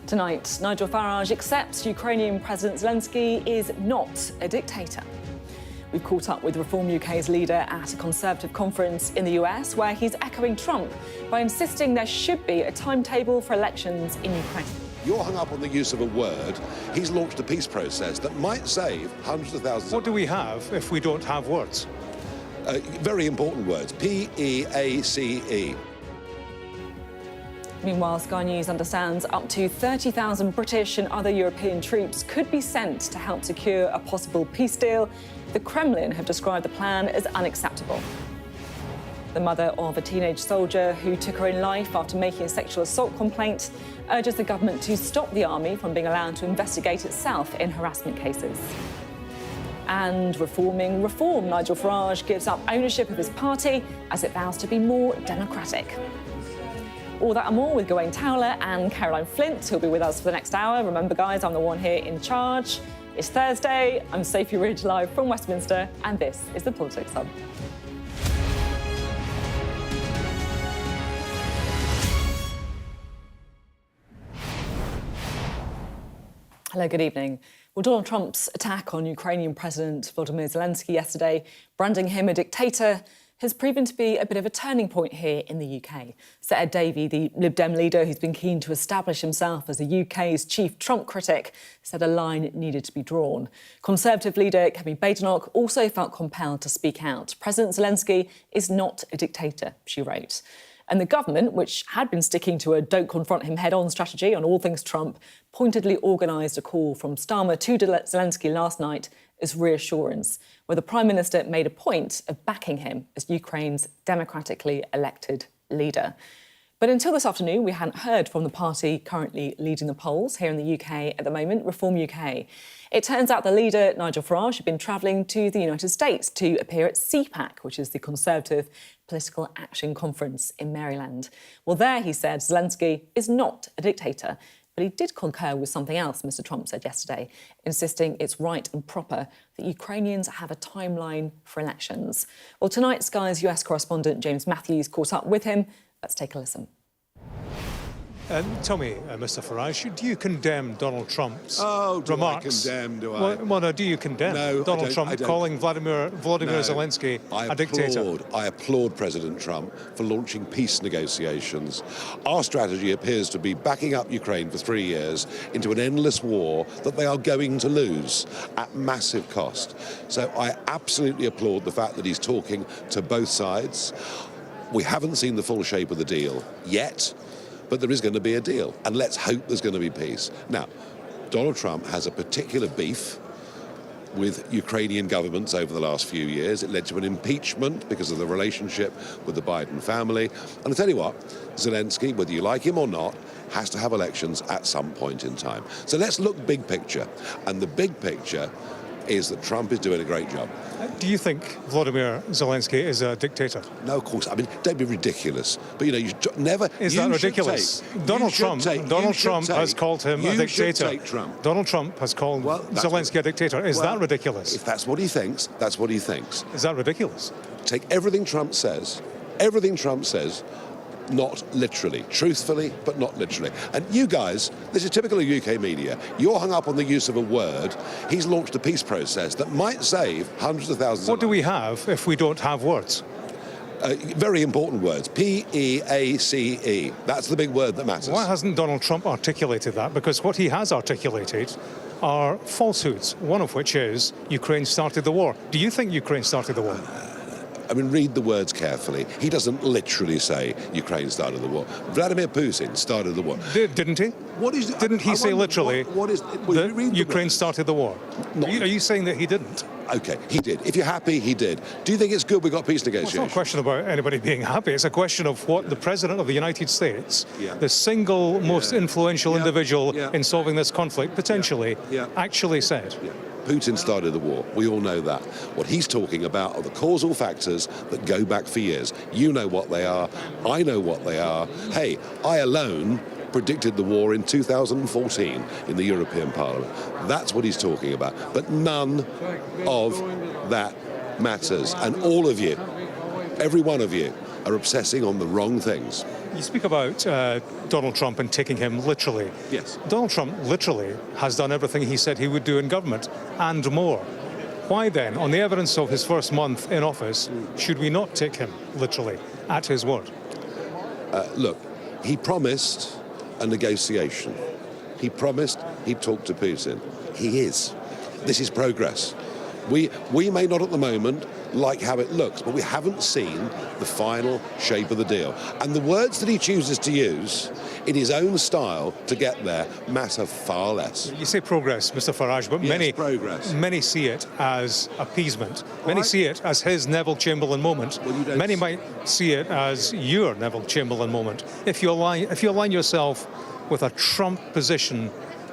Tonight, Nigel Farage accepts Ukrainian President Zelensky is not a dictator. We've caught up with Reform UK's leader at a Conservative conference in the US, where he's echoing Trump by insisting there should be a timetable for elections in Ukraine. You're hung up on the use of a word. He's launched a peace process that might save hundreds of thousands What do we have if we don't have words? Very important words. P-E-A-C-E. Meanwhile, Sky News understands up to 30,000 British and other European troops could be sent to help secure a possible peace deal. The Kremlin have described the plan as unacceptable. The mother of a teenage soldier who took her own life after making a sexual assault complaint urges the government to stop the army from being allowed to investigate itself in harassment cases. And reforming reform, Nigel Farage gives up ownership of his party as it vows to be more democratic. All that and more with Gawain Towler and Caroline Flint, who'll be with us for the next hour. Remember, guys, I'm the one here in charge. It's Thursday. I'm Sophy Ridge, live from Westminster, and this is the Politics Hub. Hello, good evening. Well, Donald Trump's attack on Ukrainian President Volodymyr Zelensky yesterday, branding him a dictator, has proven to be a bit of a turning point here in the UK. Sir Ed Davey, the Lib Dem leader who's been keen to establish himself as the UK's chief Trump critic, said a line needed to be drawn. Conservative leader Kemi Badenoch also felt compelled to speak out. President Zelensky is not a dictator, she wrote. And the government, which had been sticking to a don't confront him head-on strategy on all things Trump, pointedly organised a call from Starmer to Zelensky last night as reassurance, where the Prime Minister made a point of backing him as Ukraine's democratically elected leader. But until this afternoon, we hadn't heard from the party currently leading the polls here in the UK at the moment, Reform UK. It turns out the leader, Nigel Farage, had been travelling to the United States to appear at CPAC, which is the Conservative Political Action Conference in Maryland. Well, there, he said, Zelensky is not a dictator. But he did concur with something else Mr Trump said yesterday, insisting it's right and proper that Ukrainians have a timeline for elections. Well, tonight, Sky's US correspondent James Matthews caught up with him. Let's take a listen. Tell me, Mr Farage, do you condemn Donald Trump's do remarks? I condemn, do I? Well, no, do you condemn Donald Trump calling Volodymyr Zelensky a dictator? I applaud President Trump for launching peace negotiations. Our strategy appears to be backing up Ukraine for 3 years into an endless war that they are going to lose at massive cost. So I absolutely applaud the fact that he's talking to both sides. We haven't seen the full shape of the deal yet, but there is going to be a deal, and let's hope there's going to be peace. Now, Donald Trump has a particular beef with Ukrainian governments over the last few years. It led to an impeachment because of the relationship with the Biden family. And I tell you what, Zelensky, whether you like him or not, has to have elections at some point in time. So let's look big picture. And the big picture is that Trump is doing a great job. Do you think Volodymyr Zelensky is a dictator? No, of course. I mean, don't be ridiculous. But, you know, you never... Is that ridiculous? Donald Trump has called him a dictator. Donald Trump has called Zelensky a dictator. Is that ridiculous? If that's what he thinks, that's what he thinks. Is that ridiculous? Take everything Trump says, not literally, truthfully, but not literally. And you guys, this is typical of UK media, you're hung up on the use of a word. He's launched a peace process that might save hundreds of thousands of lives. What do we have if we don't have words? Very important words. P-E-A-C-E. That's the big word that matters. Why hasn't Donald Trump articulated that? Because what he has articulated are falsehoods, one of which is Ukraine started the war. Do you think Ukraine started the war? I mean, read the words carefully. He doesn't literally say Ukraine started the war. Vladimir Putin started the war. Didn't he? Didn't he say literally that Ukraine started the war? Are you saying that he didn't? OK, he did. If you're happy, he did. Do you think it's good we got peace negotiations? Well, it's not a question about anybody being happy. It's a question of what the President of the United States, the single most influential individual in solving this conflict, potentially, actually said. Putin started the war. We all know that. What he's talking about are the causal factors that go back for years. You know what they are. I know what they are. Hey, I alone predicted the war in 2014 in the European Parliament. That's what he's talking about. But none of that matters. And all of you, every one of you, are obsessing on the wrong things. You speak about Donald Trump and taking him literally. Yes. Donald Trump literally has done everything he said he would do in government and more. Why then, on the evidence of his first month in office, should we not take him literally at his word? Look, he promised a negotiation. He promised he'd talk to Putin. He is. This is progress. We may not at the moment like how it looks, but we haven't seen the final shape of the deal. And the words that he chooses to use in his own style to get there matter far less. You say progress, Mr. Farage, but progress. Many see it as appeasement. Many see it as his Neville Chamberlain moment. Well, many might see it as your Neville Chamberlain moment. If you align yourself with a Trump position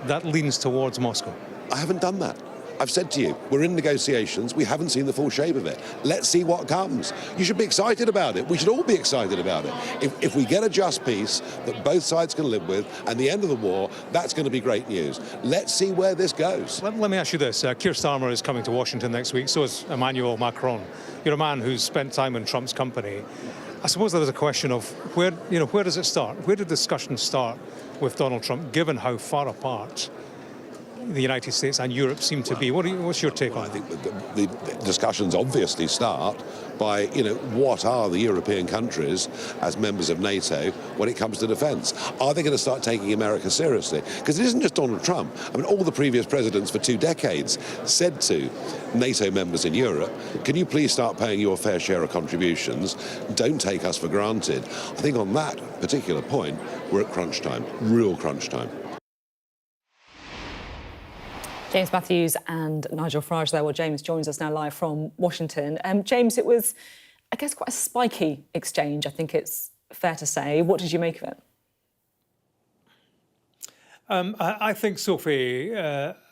that leans towards Moscow. I haven't done that. I've said to you, we're in negotiations. We haven't seen the full shape of it. Let's see what comes. You should be excited about it. We should all be excited about it. If we get a just peace that both sides can live with and the end of the war, that's going to be great news. Let's see where this goes. Let me ask you this. Keir Starmer is coming to Washington next week. So is Emmanuel Macron. You're a man who's spent time in Trump's company. I suppose there is a question of where does it start? Where did discussions start with Donald Trump, given how far apart the United States and Europe seem to be? What's your take on it? I think the discussions obviously start by, what are the European countries as members of NATO when it comes to defence? Are they going to start taking America seriously? Because it isn't just Donald Trump. I mean, all the previous presidents for 2 decades said to NATO members in Europe, can you please start paying your fair share of contributions? Don't take us for granted. I think on that particular point, we're at crunch time, real crunch time. James Matthews and Nigel Farage there. Well, James joins us now live from Washington. James, it was, I guess, quite a spiky exchange, I think it's fair to say. What did you make of it? I think, Sophie,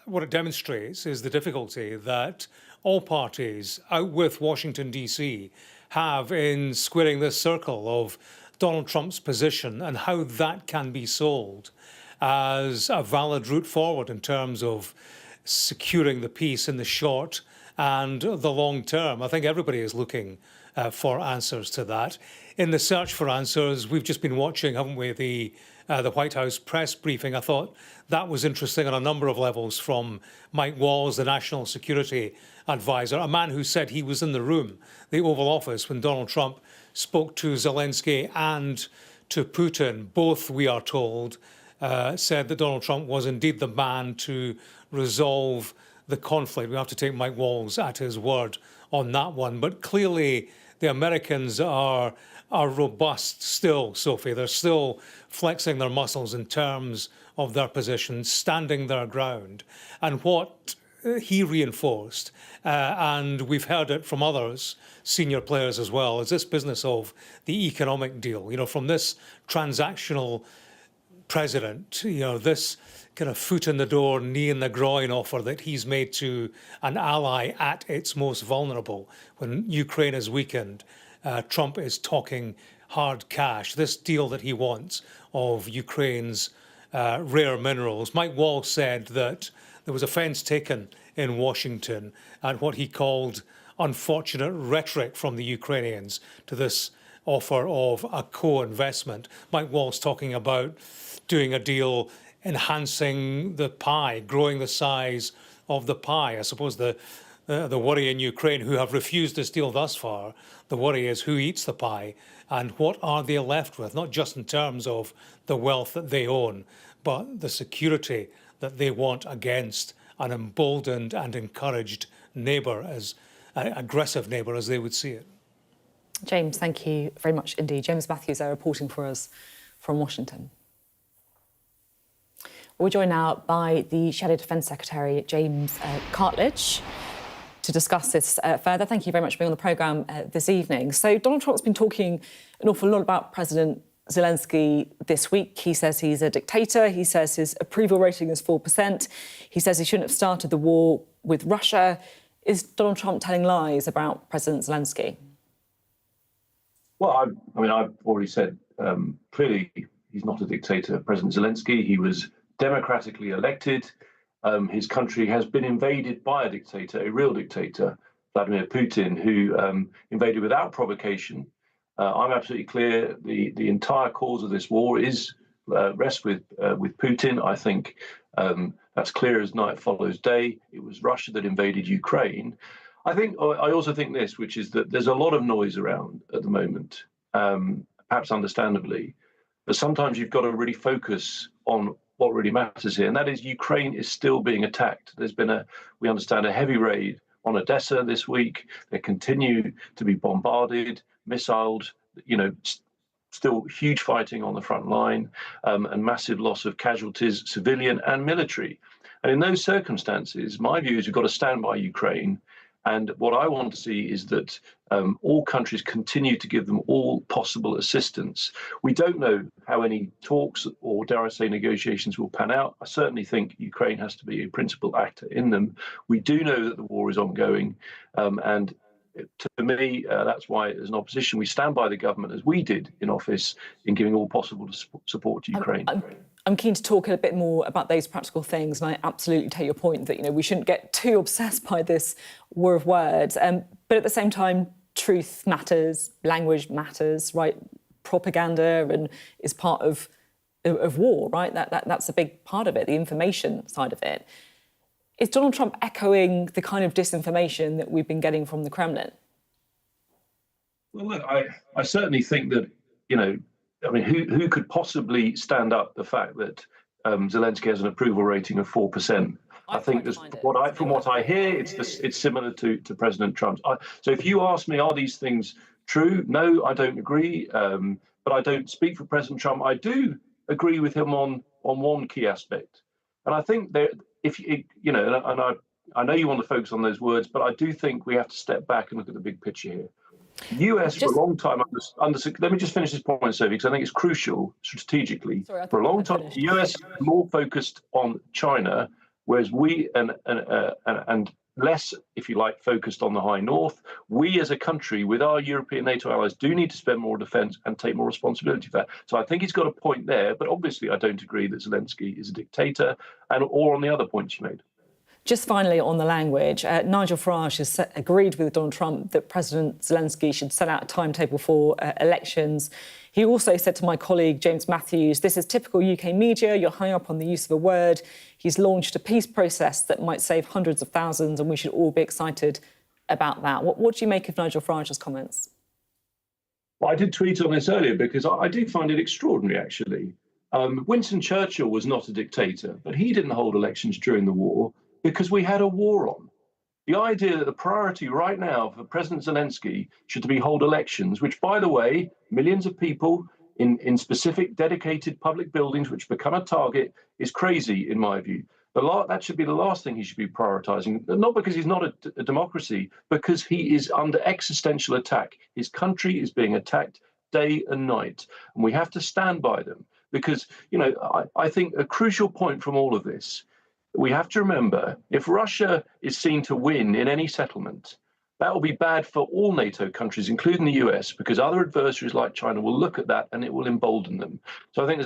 what it demonstrates is the difficulty that all parties out with Washington, D.C. have in squaring this circle of Donald Trump's position and how that can be sold as a valid route forward in terms of securing the peace in the short and the long term. I think everybody is looking for answers to that. In the search for answers, we've just been watching, haven't we, the White House press briefing. I thought that was interesting on a number of levels, from Mike Walls, the national security advisor, a man who said he was in the room, the Oval Office, when Donald Trump spoke to Zelensky and to Putin. Both, we are told, said that Donald Trump was indeed the man to resolve the conflict. We have to take Mike Walls at his word on that one. But clearly, the Americans are robust still, Sophie. They're still flexing their muscles in terms of their position, standing their ground. And what he reinforced, and we've heard it from others, senior players as well, is this business of the economic deal. From this transactional president, this kind of foot in the door, knee in the groin offer that he's made to an ally at its most vulnerable. When Ukraine is weakened, Trump is talking hard cash. This deal that he wants of Ukraine's rare minerals. Mike Walls said that there was offence taken in Washington at what he called unfortunate rhetoric from the Ukrainians to this offer of a co-investment. Mike Walls talking about doing a deal enhancing the pie, growing the size of the pie. I suppose the worry in Ukraine, who have refused this deal thus far, the worry is who eats the pie and what are they left with, not just in terms of the wealth that they own, but the security that they want against an emboldened and encouraged neighbour, as an aggressive neighbour as they would see it. James, thank you very much indeed. James Matthews there reporting for us from Washington. We're joined now by the Shadow Defence Secretary, James Cartledge, to discuss this further. Thank you very much for being on the programme this evening. So Donald Trump's been talking an awful lot about President Zelensky this week. He says he's a dictator. He says his approval rating is 4%. He says he shouldn't have started the war with Russia. Is Donald Trump telling lies about President Zelensky? Well, I've already said clearly he's not a dictator. President Zelensky, he was democratically elected. His country has been invaded by a dictator, a real dictator, Vladimir Putin, who invaded without provocation I'm absolutely clear the entire cause of this war is rests with Putin. I think that's clear as night follows day. It was Russia that invaded Ukraine. I also think this, which is that there's a lot of noise around at the moment, perhaps understandably, but sometimes you've got to really focus on what really matters here, and that is Ukraine is still being attacked. There's been we understand, a heavy raid on Odessa this week. They continue to be bombarded, missiled, still huge fighting on the front line, and massive loss of casualties, civilian and military. And in those circumstances, my view is we've got to stand by Ukraine. And what I want to see is that all countries continue to give them all possible assistance. We don't know how any talks or, dare I say, negotiations will pan out. I certainly think Ukraine has to be a principal actor in them. We do know that the war is ongoing. And to me, that's why, as an opposition, we stand by the government, as we did in office, in giving all possible support to Ukraine. I'm keen to talk a bit more about those practical things, and I absolutely take your point that we shouldn't get too obsessed by this war of words. But at the same time, truth matters, language matters, right? Propaganda and is part of war, right? That's a big part of it, the information side of it. Is Donald Trump echoing the kind of disinformation that we've been getting from the Kremlin? Well, look, I certainly think that, who could possibly stand up the fact that Zelensky has an approval rating of 4%? I think from what I hear, it's similar to President Trump's. So if you ask me, are these things true? No, I don't agree. But I don't speak for President Trump. I do agree with him on one key aspect, and I think that I know you want to focus on those words, but I do think we have to step back and look at the big picture here. The US for a long time let me just finish this point, Sophie, because I think it's crucial strategically. For a long time, the US more focused on China, whereas we and less, if you like, focused on the high north. We as a country, with our European NATO allies, do need to spend more defence and take more responsibility for that. So I think he's got a point there, but obviously I don't agree that Zelensky is a dictator, or on the other points you made. Just finally on the language, Nigel Farage has agreed with Donald Trump that President Zelensky should set out a timetable for elections. He also said to my colleague James Matthews, this is typical UK media, you're hung up on the use of a word. He's launched a peace process that might save hundreds of thousands, and we should all be excited about that. What do you make of Nigel Farage's comments? Well, I did tweet on this earlier because I do find it extraordinary, actually. Winston Churchill was not a dictator, but he didn't hold elections during the war because we had a war on. The idea that the priority right now for President Zelensky should be hold elections, which, by the way, millions of people in specific dedicated public buildings which become a target, is crazy, in my view. That should be the last thing he should be prioritising, not because he's not a democracy, because he is under existential attack. His country is being attacked day and night, and we have to stand by them. Because, I think a crucial point from all of this, we have to remember, if Russia is seen to win in any settlement, that will be bad for all NATO countries, including the US, because other adversaries like China will look at that and it will embolden them. So I think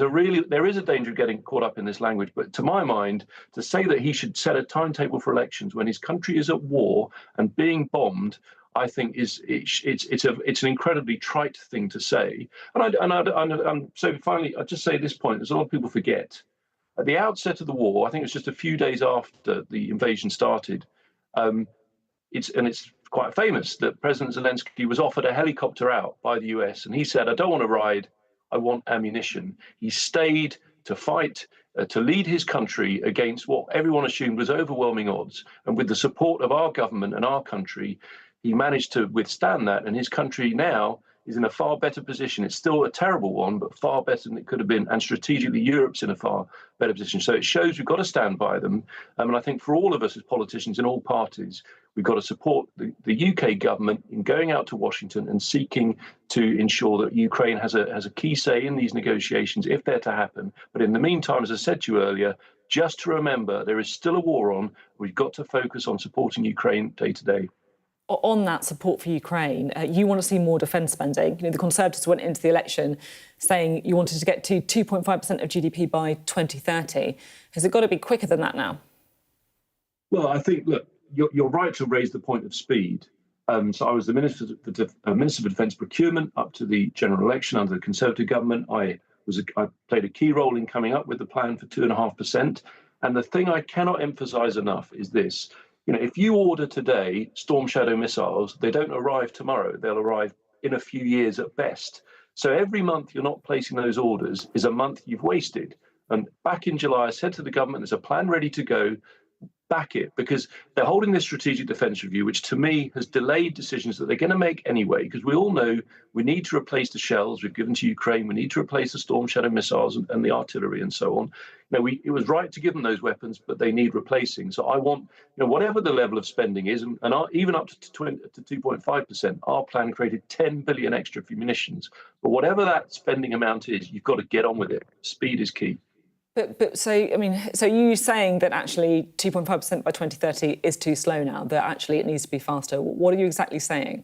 there is a danger of getting caught up in this language. But to my mind, to say that he should set a timetable for elections when his country is at war and being bombed, I think it's an incredibly trite thing to say. So finally, I'll just say this point: there's a lot of people forget. At the outset of the war, I think it was just a few days after the invasion started, it's quite famous that President Zelensky was offered a helicopter out by the US, and he said, I don't want to ride, I want ammunition. He stayed to fight, to lead his country against what everyone assumed was overwhelming odds. And with the support of our government and our country, he managed to withstand that, and his country now is in a far better position. It's still a terrible one, but far better than it could have been. And strategically, Europe's in a far better position. So it shows we've got to stand by them. And I think for all of us as politicians in all parties, we've got to support the UK government in going out to Washington and seeking to ensure that Ukraine has a key say in these negotiations if they're to happen. But in the meantime, as I said to you earlier, just to remember there is still a war on. We've got to focus on supporting Ukraine day to day. On that support for Ukraine, you want to see more defence spending. The Conservatives went into the election saying you wanted to get to 2.5% of GDP by 2030. Has it got to be quicker than that now? Well, I think, look, you're right to raise the point of speed. So I was the Minister for Defence Procurement up to the general election under the Conservative government. I played a key role in coming up with the plan for 2.5%. And the thing I cannot emphasise enough is this. If you order today Storm Shadow missiles, they don't arrive tomorrow. They'll arrive in a few years at best. So every month you're not placing those orders is a month you've wasted. And back in July, I said to the government, there's a plan ready to go. Back it, because they're holding this strategic defence review, which to me has delayed decisions that they're going to make anyway, because we all know we need to replace the shells we've given to Ukraine, we need to replace the Storm Shadow missiles and the artillery and so on. It was right to give them those weapons, but they need replacing. So I want, whatever the level of spending is, and even up to 2.5%, our plan created 10 billion extra for munitions. But whatever that spending amount is, you've got to get on with it. Speed is key. So you saying that actually 2.5% by 2030 is too slow now, that actually it needs to be faster. What are you exactly saying?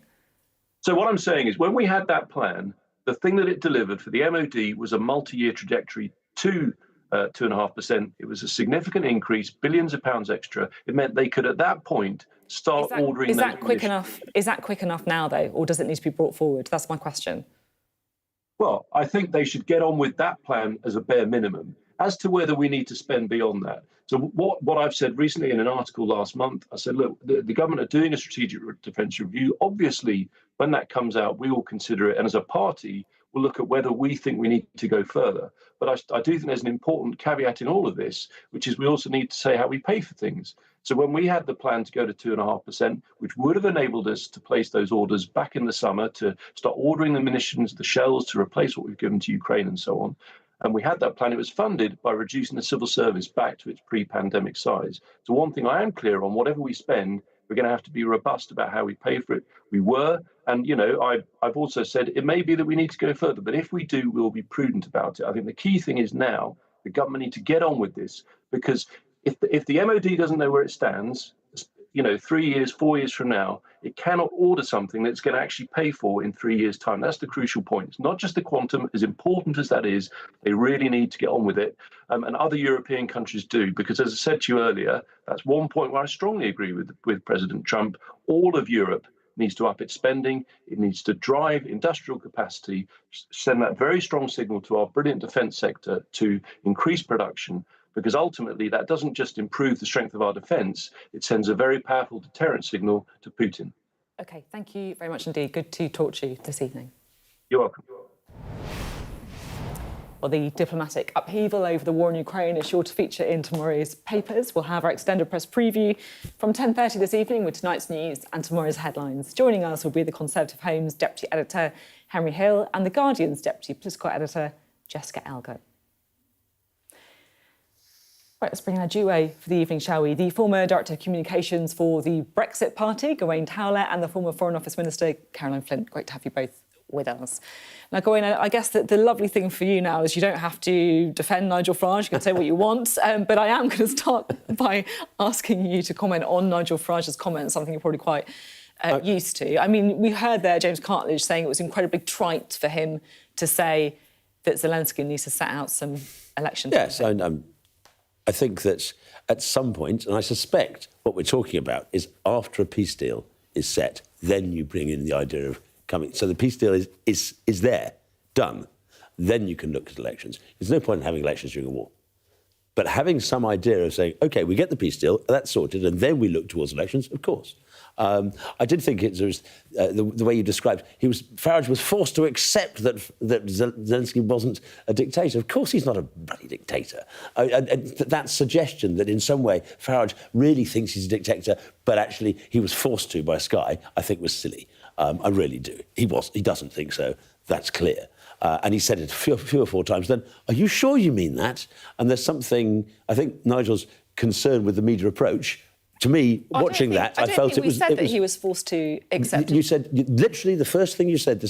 So what I'm saying is when we had that plan, the thing that it delivered for the MOD was a multi-year trajectory to 2.5%. It was a significant increase, billions of pounds extra. It meant they could, at that point, start ordering. Is that quick enough? Is that quick enough now, though, or does it need to be brought forward? That's my question. Well, I think they should get on with that plan as a bare minimum. As to whether we need to spend beyond that. So what I've said recently in an article last month, I said, look, the government are doing a strategic defence review. Obviously, when that comes out, we will consider it. And as a party, we'll look at whether we think we need to go further. But I do think there's an important caveat in all of this, which is we also need to say how we pay for things. So when we had the plan to go to 2.5%, which would have enabled us to place those orders back in the summer, to start ordering the munitions, the shells, to replace what we've given to Ukraine and so on, and we had that plan, it was funded by reducing the civil service back to its pre-pandemic size. So one thing I am clear on, whatever we spend, we're going to have to be robust about how we pay for it. We were, and I've also said it may be that we need to go further, but if we do, we'll be prudent about it. I think the key thing is now the government need to get on with this, because if the MOD doesn't know where it stands, 3 years, 4 years from now, it cannot order something that's going to actually pay for in 3 years' time. That's the crucial point. It's not just the quantum, as important as that is, they really need to get on with it. And other European countries do, because as I said to you earlier, that's one point where I strongly agree with President Trump. All of Europe needs to up its spending. It needs to drive industrial capacity, send that very strong signal to our brilliant defence sector to increase production, because ultimately that doesn't just improve the strength of our defence, it sends a very powerful deterrent signal to Putin. OK, thank you very much indeed. Good to talk to you this evening. You're welcome. Well, the diplomatic upheaval over the war in Ukraine is sure to feature in tomorrow's papers. We'll have our extended press preview from 10:30 this evening with tonight's news and tomorrow's headlines. Joining us will be the Conservative Home's Deputy Editor, Henry Hill, and the Guardian's Deputy Political Editor, Jessica Elgo. Right, let's bring in our duo for the evening, shall we? The former Director of Communications for the Brexit Party, Gawain Towler, and the former Foreign Office Minister, Caroline Flint. Great to have you both with us. Now, Gawain, I guess that the lovely thing for you now is you don't have to defend Nigel Farage. You can say what you want, but I am going to start by asking you to comment on Nigel Farage's comments, something you're probably quite used to. I mean, we heard there James Cartledge saying it was incredibly trite for him to say that Zelensky needs to set out some election. Yes, I think that at some point, and I suspect what we're talking about is after a peace deal is set, then you bring in the idea of coming. So the peace deal is there, done. Then you can look at elections. There's no point in having elections during a war. But having some idea of saying, OK, we get the peace deal, that's sorted, and then we look towards elections, of course. I did think it was the way you described. Farage was forced to accept that Zelensky wasn't a dictator. Of course, he's not a bloody dictator. And that suggestion that in some way Farage really thinks he's a dictator, but actually he was forced to by Sky, I think was silly. I really do. He doesn't think so. That's clear. And he said it three or four times. Then, are you sure you mean that? And there's something. I think Nigel's concern with the media approach. To me, watching that, I felt it was. We said that he was forced to accept. You said literally the first thing you said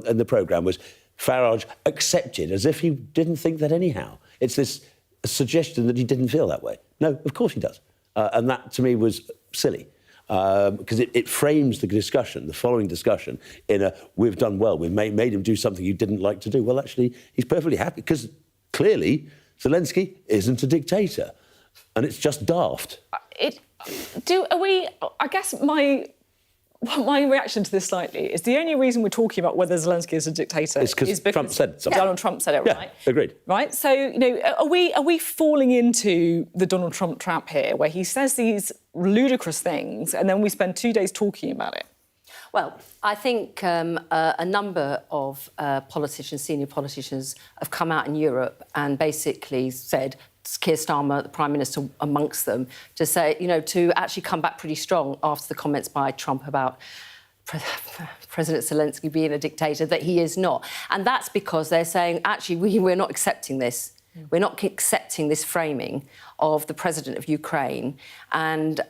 in the programme was Farage accepted, as if he didn't think that anyhow. It's this suggestion that he didn't feel that way. No, of course he does, and that to me was silly because it frames the discussion, the following discussion, in a we've done well, we've made him do something he didn't like to do. Well, actually, he's perfectly happy because clearly Zelensky isn't a dictator, and it's just daft. I guess my My reaction to this slightly is the only reason we're talking about whether Zelensky is a dictator is because Trump said something. Donald Trump said it, right? Agreed. Right? So, are we falling into the Donald Trump trap here, where he says these ludicrous things and then we spend 2 days talking about it? Well, I think a number of politicians, senior politicians, have come out in Europe and basically said, Keir Starmer, the Prime Minister amongst them, to say, to actually come back pretty strong after the comments by Trump about President Zelensky being a dictator, that he is not. And that's because they're saying, actually, we're not accepting this. We're not accepting this framing of the president of Ukraine and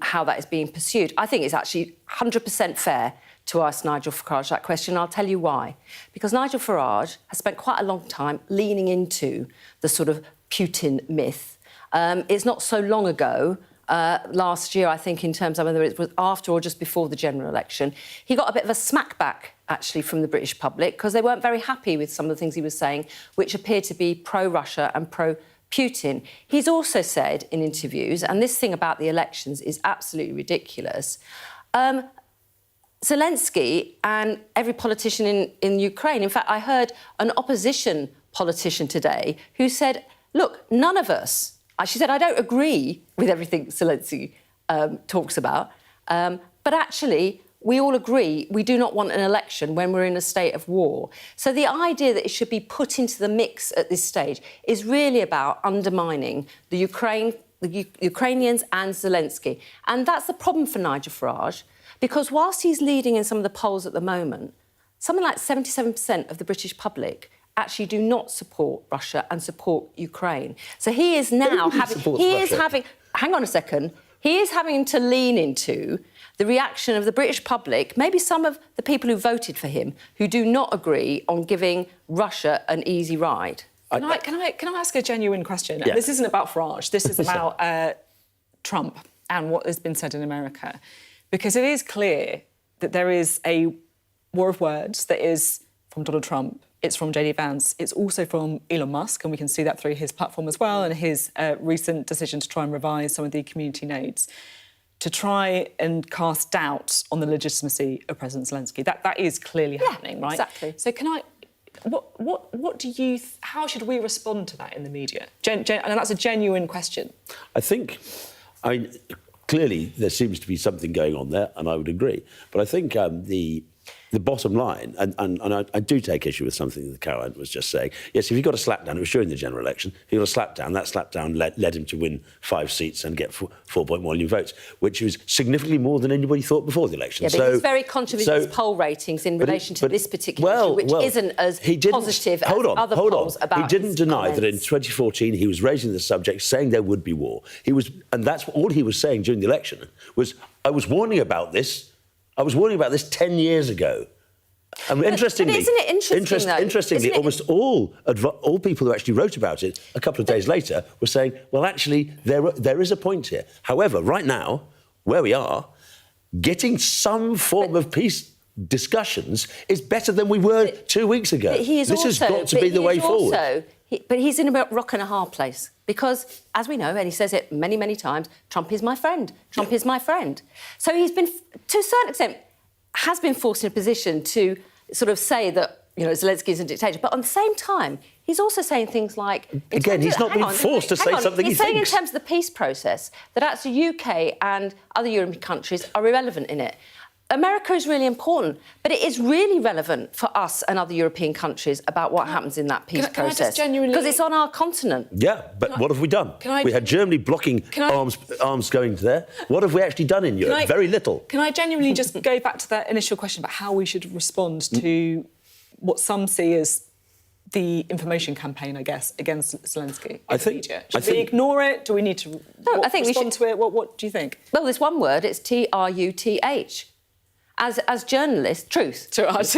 how that is being pursued. I think it's actually 100% fair to ask Nigel Farage that question. I'll tell you why. Because Nigel Farage has spent quite a long time leaning into the sort of Putin myth. It's not so long ago, last year, I think, in terms of whether it was after or just before the general election, he got a bit of a smack back, actually, from the British public because they weren't very happy with some of the things he was saying, which appeared to be pro-Russia and pro-Putin. He's also said in interviews, and this thing about the elections is absolutely ridiculous, Zelensky and every politician in Ukraine, in fact, I heard an opposition politician today who said, look, none of us, she said, I don't agree with everything Zelensky talks about, but actually, we all agree we do not want an election when we're in a state of war. So the idea that it should be put into the mix at this stage is really about undermining the Ukrainians and Zelensky. And that's the problem for Nigel Farage, because whilst he's leading in some of the polls at the moment, something like 77% of the British public actually do not support Russia and support Ukraine. So he is now hang on a second, he is having to lean into the reaction of the British public, maybe some of the people who voted for him, who do not agree on giving Russia an easy ride. Can I ask a genuine question? Yeah. This isn't about Farage. This is about Trump and what has been said in America. Because it is clear that there is a war of words that is from Donald Trump, it's from JD Vance, it's also from Elon Musk, and we can see that through his platform as well and his recent decision to try and revise some of the community notes, to try and cast doubt on the legitimacy of President Zelensky. That is clearly happening, right? Exactly. So what do you... how should we respond to that in the media? And that's a genuine question. I mean, clearly there seems to be something going on there, and I would agree. But I think the bottom line, and I do take issue with something that Caroline was just saying. Yes, if he got a slap down, it was during the general election. If he got a slap down, that slap down led him to win 5 seats and get 4.1 million votes, which was significantly more than anybody thought before the election. Yeah, but he's very conscious of his poll ratings in relation to this particular issue, which isn't as positive as other polls about. He didn't deny comments. that in 2014 he was raising the subject, saying there would be war. And that's all he was saying during the election was, I was warning about this. I was warning about this 10 years ago. And interestingly, but isn't it interesting, though? Interestingly, almost all people who actually wrote about it a couple of days later were saying, well, actually, there is a point here. However, right now, where we are, getting some form of peace discussions is better than we were 2 weeks ago. This has got to be the way forward. But he's in a rock and a hard place because, as we know, and he says it many, many times, Trump is my friend. Trump is my friend. So he's been, to a certain extent, has been forced in a position to sort of say that, Zelensky is a dictator. But at the same time, he's also saying things like... Again, he's not being forced to say something he thinks. He's saying in terms of the peace process that actually UK and other European countries are irrelevant in it. America is really important, but it is really relevant for us and other European countries about what happens in that peace process. Because it's on our continent. Yeah, but what have we done? We had Germany blocking arms going there. What have we actually done in Europe? Very little. Can I genuinely just go back to that initial question about how we should respond to what some see as the information campaign, I guess, against Zelensky in the media? Should we ignore it? Do we need to respond to it? What do you think? Well, there's one word. It's TRUTH. As journalists, truth. I'm just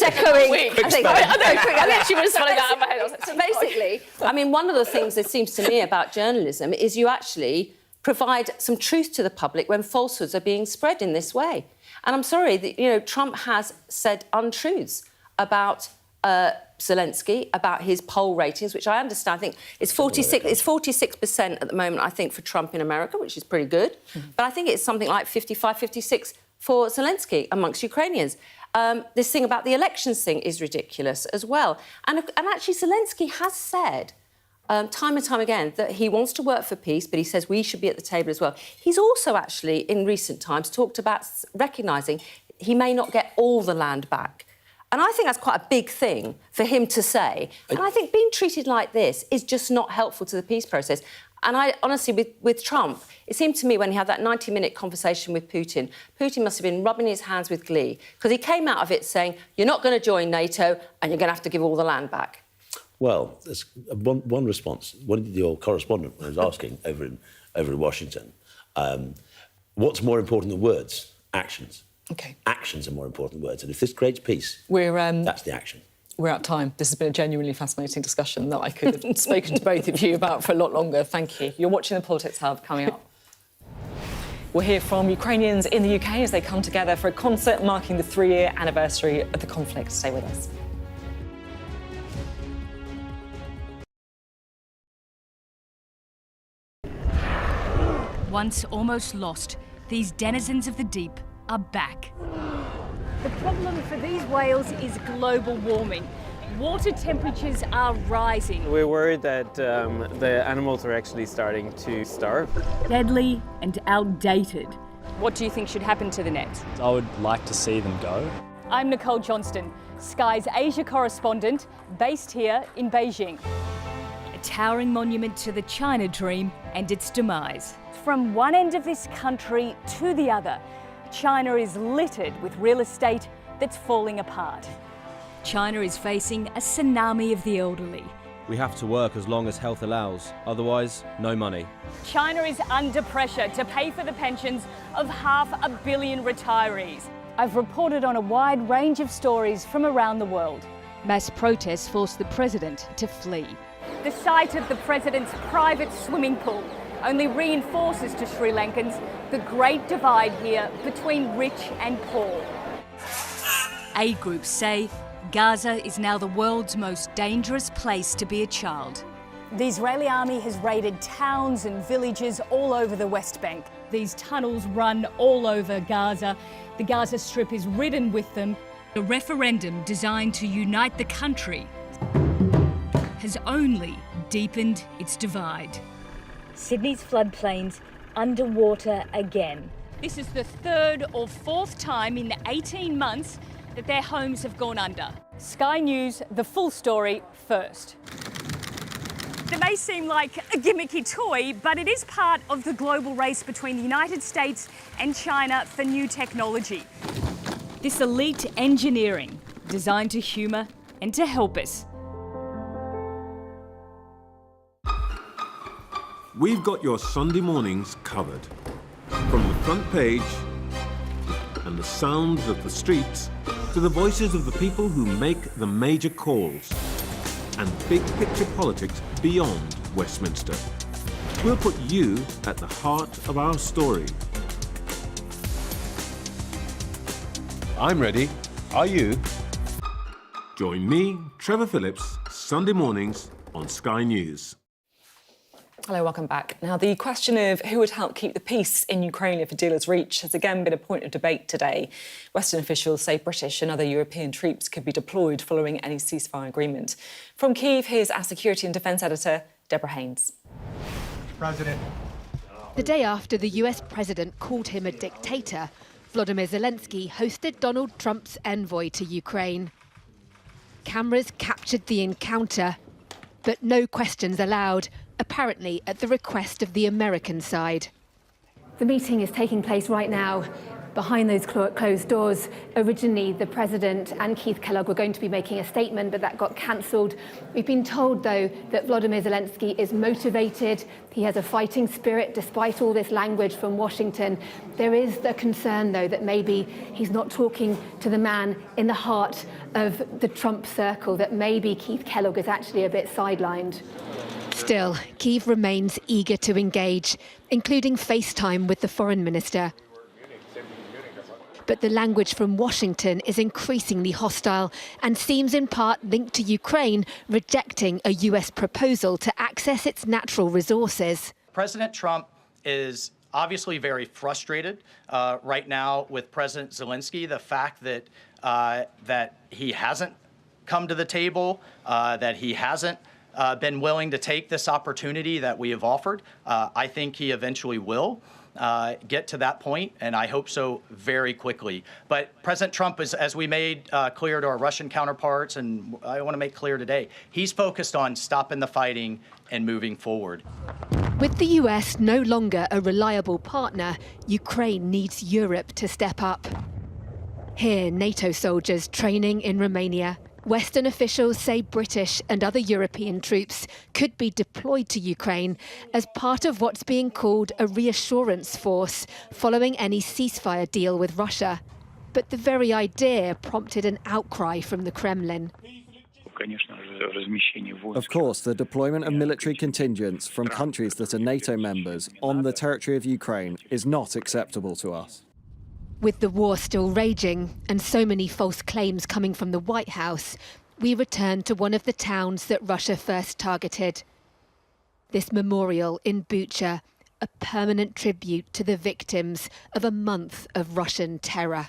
echoing. I literally was running out of my head. So basically, I mean, one of the things that seems to me about journalism is you actually provide some truth to the public when falsehoods are being spread in this way. And I'm sorry that Trump has said untruths about Zelensky, about his poll ratings, which I understand. I think it's 46% at the moment, I think, for Trump in America, which is pretty good. But I think it's something like 55, 56 for Zelensky amongst Ukrainians. This thing about the elections thing is ridiculous as well. And actually, Zelensky has said time and time again that he wants to work for peace, but he says we should be at the table as well. He's also actually, in recent times, talked about recognising he may not get all the land back. And I think that's quite a big thing for him to say. And I think being treated like this is just not helpful to the peace process. And I honestly, with Trump, it seemed to me when he had that 90-minute conversation with Putin, Putin must have been rubbing his hands with glee, because he came out of it saying, you're not going to join NATO and you're going to have to give all the land back. Well, there's one response. One of your correspondent was asking over in Washington, what's more important than words? Actions. OK. Actions are more important than words. And if this creates peace, that's the action. We're out of time. This has been a genuinely fascinating discussion that I could have spoken to both of you about for a lot longer. Thank you. You're watching the Politics Hub coming up. We'll hear from Ukrainians in the UK as they come together for a concert marking the 3-year anniversary of the conflict. Stay with us. Once almost lost, these denizens of the deep are back. The problem for these whales is global warming. Water temperatures are rising. We're worried that the animals are actually starting to starve. Deadly and outdated. What do you think should happen to the nets? I would like to see them go. I'm Nicole Johnston, Sky's Asia correspondent, based here in Beijing. A towering monument to the China dream and its demise. From one end of this country to the other, China is littered with real estate that's falling apart. China is facing a tsunami of the elderly. We have to work as long as health allows, otherwise, no money. China is under pressure to pay for the pensions of 500 million retirees. I've reported on a wide range of stories from around the world. Mass protests forced the president to flee. The sight of the president's private swimming pool only reinforces to Sri Lankans the great divide here between rich and poor. Aid groups say Gaza is now the world's most dangerous place to be a child. The Israeli army has raided towns and villages all over the West Bank. These tunnels run all over Gaza. The Gaza Strip is ridden with them. A referendum designed to unite the country has only deepened its divide. Sydney's floodplains underwater again. This is the third or fourth time in 18 months that their homes have gone under. Sky News, the full story first. It may seem like a gimmicky toy, but it is part of the global race between the United States and China for new technology. This elite engineering designed to humour and to help us. We've got your Sunday mornings covered. From the front page and the sounds of the streets to the voices of the people who make the major calls and big picture politics beyond Westminster. We'll put you at the heart of our story. I'm ready. Are you? Join me, Trevor Phillips, Sunday mornings on Sky News. Hello, welcome back. Now, the question of who would help keep the peace in Ukraine if a deal is reached has again been a point of debate today. Western officials say British and other European troops could be deployed following any ceasefire agreement. From Kyiv, here's our security and defence editor, Deborah Haynes. President. The day after the US president called him a dictator, Volodymyr Zelensky hosted Donald Trump's envoy to Ukraine. Cameras captured the encounter, but no questions allowed, apparently at the request of the American side. The meeting is taking place right now behind those closed doors. Originally, the President and Keith Kellogg were going to be making a statement, but that got cancelled. We've been told, though, that Volodymyr Zelensky is motivated. He has a fighting spirit, despite all this language from Washington. There is the concern, though, that maybe he's not talking to the man in the heart of the Trump circle, that maybe Keith Kellogg is actually a bit sidelined. Still, Kyiv remains eager to engage, including FaceTime with the foreign minister. But the language from Washington is increasingly hostile and seems in part linked to Ukraine rejecting a US proposal to access its natural resources. President Trump is obviously very frustrated right now with President Zelensky. The fact that that he hasn't come to the table, that he hasn't been willing to take this opportunity that we have offered. I think he eventually will get to that point, and I hope so very quickly. But President Trump is, as we made clear to our Russian counterparts, and I want to make clear today, he's focused on stopping the fighting and moving forward. With the US no longer a reliable partner, Ukraine needs Europe to step up. Here, NATO soldiers training in Romania. Western officials say British and other European troops could be deployed to Ukraine as part of what's being called a reassurance force following any ceasefire deal with Russia. But the very idea prompted an outcry from the Kremlin. Of course, the deployment of military contingents from countries that are NATO members on the territory of Ukraine is not acceptable to us. With the war still raging and so many false claims coming from the White House, we return to one of the towns that Russia first targeted. This memorial in Bucha, a permanent tribute to the victims of a month of Russian terror.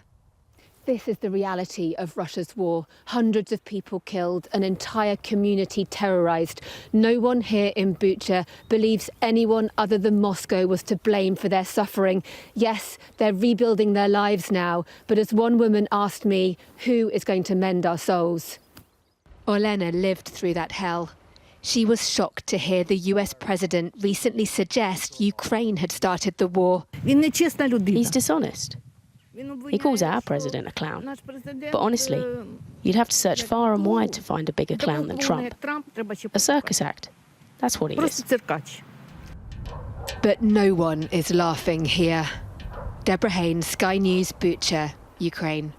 This is the reality of Russia's war. Hundreds of people killed, an entire community terrorised. No one here in Bucha believes anyone other than Moscow was to blame for their suffering. Yes, they're rebuilding their lives now, but as one woman asked me, who is going to mend our souls? Olena lived through that hell. She was shocked to hear the US president recently suggest Ukraine had started the war. He's dishonest. He calls our president a clown. But honestly, you'd have to search far and wide to find a bigger clown than Trump. A circus act. That's what he is. But no one is laughing here. Deborah Haynes, Sky News, Bucha, Ukraine.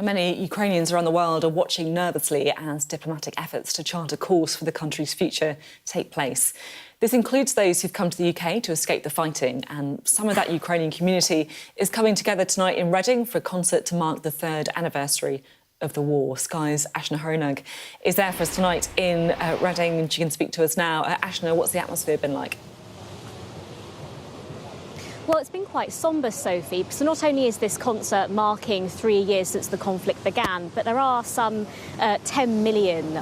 Many Ukrainians around the world are watching nervously as diplomatic efforts to chart a course for the country's future take place. This includes those who've come to the UK to escape the fighting, and some of that Ukrainian community is coming together tonight in Reading for a concert to mark the 3rd anniversary of the war. Sky's Ashna Horonag is there for us tonight in Reading, and she can speak to us now. Ashna, what's the atmosphere been like? Well, it's been quite sombre, Sophie, because not only is this concert marking 3 years since the conflict began, but there are some 10 million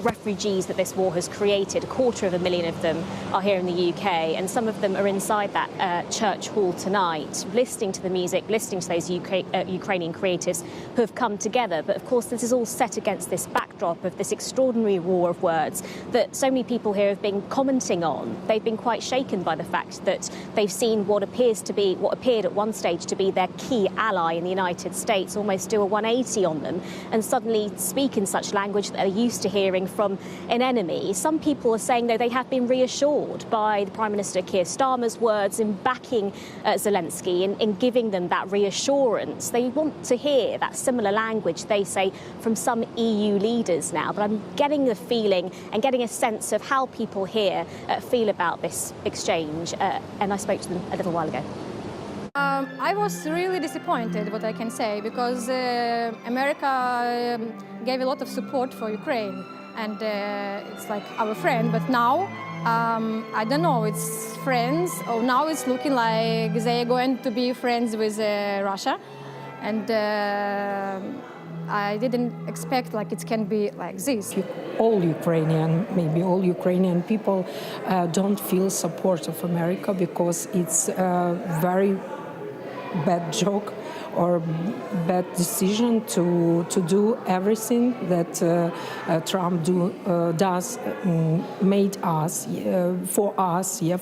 refugees that this war has created. 250,000 of them are here in the UK, and some of them are inside that church hall tonight, listening to the music, listening to those Ukrainian creatives who have come together. But of course, this is all set against this backdrop of this extraordinary war of words that so many people here have been commenting on. They've been quite shaken by the fact that they've seen what appeared at one stage to be their key ally in the United States almost do a 180 on them and suddenly speak in such language that they're used to hearing from an enemy. Some people are saying, though, they have been reassured by the Prime Minister Keir Starmer's words in backing Zelensky, in giving them that reassurance. They want to hear that similar language, they say, from some EU leaders now. But I'm getting the feeling and getting a sense of how people here feel about this exchange. And I spoke to them a little while ago. I was really disappointed, what I can say, because America gave a lot of support for Ukraine, and it's like our friend. But now, I don't know, it's friends, or now it's looking like they're going to be friends with Russia, and I didn't expect like it can be like this. Maybe all Ukrainian people don't feel support of America because it's a very bad joke or bad decision to do everything that Trump does made us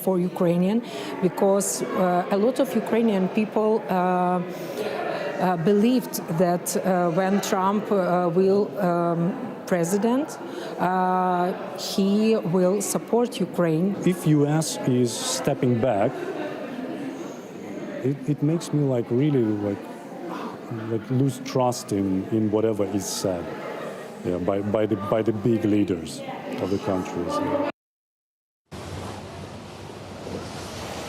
for Ukrainian, because a lot of Ukrainian people believed that when Trump will president, he will support Ukraine. If U.S. is stepping back, it makes me really lose trust in whatever is said, by the big leaders of the countries.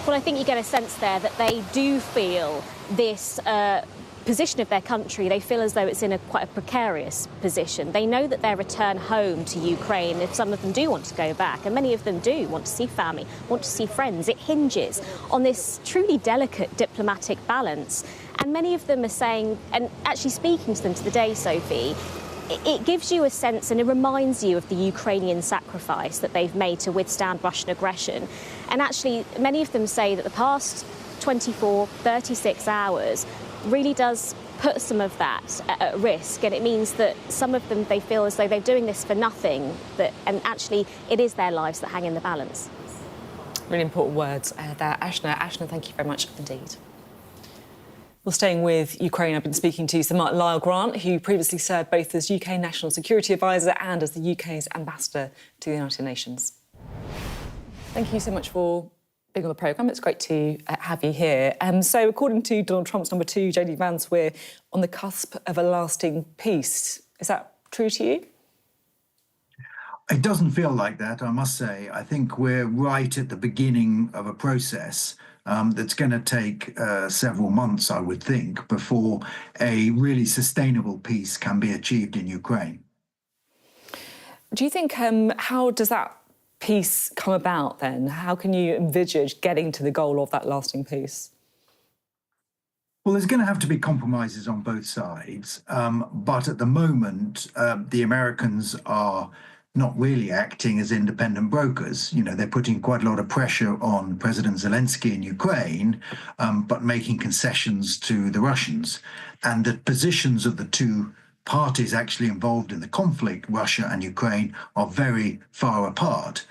Well, I think you get a sense there that they do feel this position of their country, they feel as though it's in quite a precarious position. They know that their return home to Ukraine, if some of them do want to go back, and many of them do want to see family, want to see friends, it hinges on this truly delicate diplomatic balance. And many of them are saying, and actually speaking to them today, Sophie, it gives you a sense and it reminds you of the Ukrainian sacrifice that they've made to withstand Russian aggression. And actually, many of them say that the past 24, 36 hours really does put some of that at risk. And it means that some of them, they feel as though they're doing this for nothing, and actually it is their lives that hang in the balance. Really important words there, Ashna. Ashna, thank you very much indeed. Well, staying with Ukraine, I've been speaking to Sir Martin Lyle-Grant, who previously served both as UK National Security Advisor and as the UK's ambassador to the United Nations. Thank you so much for being on the programme. It's great to have you here. So, according to Donald Trump's number 2, JD Vance, we're on the cusp of a lasting peace. Is that true to you? It doesn't feel like that, I must say. I think we're right at the beginning of a process that's going to take several months, I would think, before a really sustainable peace can be achieved in Ukraine. Do you think, how does that peace come about then? How can you envisage getting to the goal of that lasting peace? Well, there's going to have to be compromises on both sides. But at the moment, the Americans are not really acting as independent brokers. You know, they're putting quite a lot of pressure on President Zelensky in Ukraine, but making concessions to the Russians. And the positions of the two parties actually involved in the conflict, Russia and Ukraine, are very far apart.